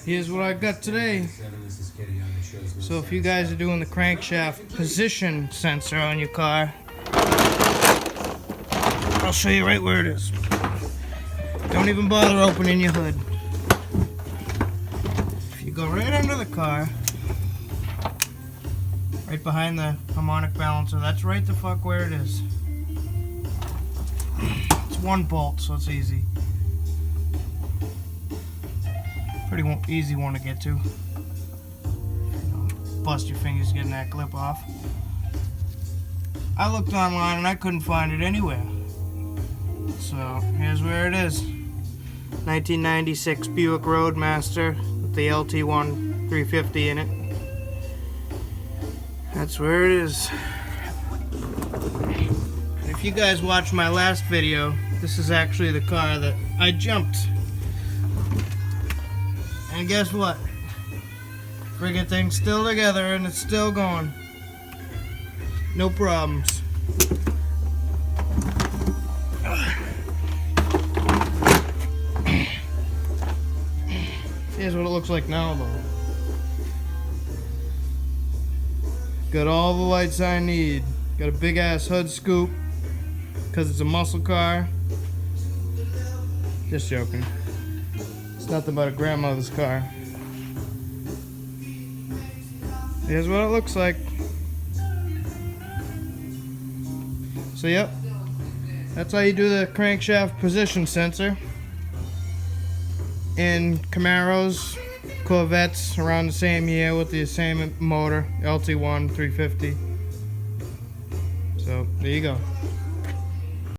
here's what I got today. So if you guys are doing the crankshaft position sensor on your car, I'll show you right where it is. Don't even bother opening your hood. If you go right under the car, right behind the harmonic balancer, that's right the fuck where it is. It's one bolt, so it's easy. Pretty easy one to get to. Bust your fingers getting that clip off. I looked online and I couldn't find it anywhere. So here's where it is. 1996 Buick Roadmaster with the LT1 350 in it. That's where it is. And if you guys watched my last video, this is actually the car that I jumped. And guess what? Friggin' thing's still together and it's still going. No problems. Here's what it looks like now though. Got all the lights I need. Got a big ass hood scoop because it's a muscle car. Just joking. It's nothing but a grandmother's car. Here's what it looks like. So yep, that's how you do the crankshaft position sensor in Camaros, Corvettes around the same year with the same motor, LT1 350. So there you go.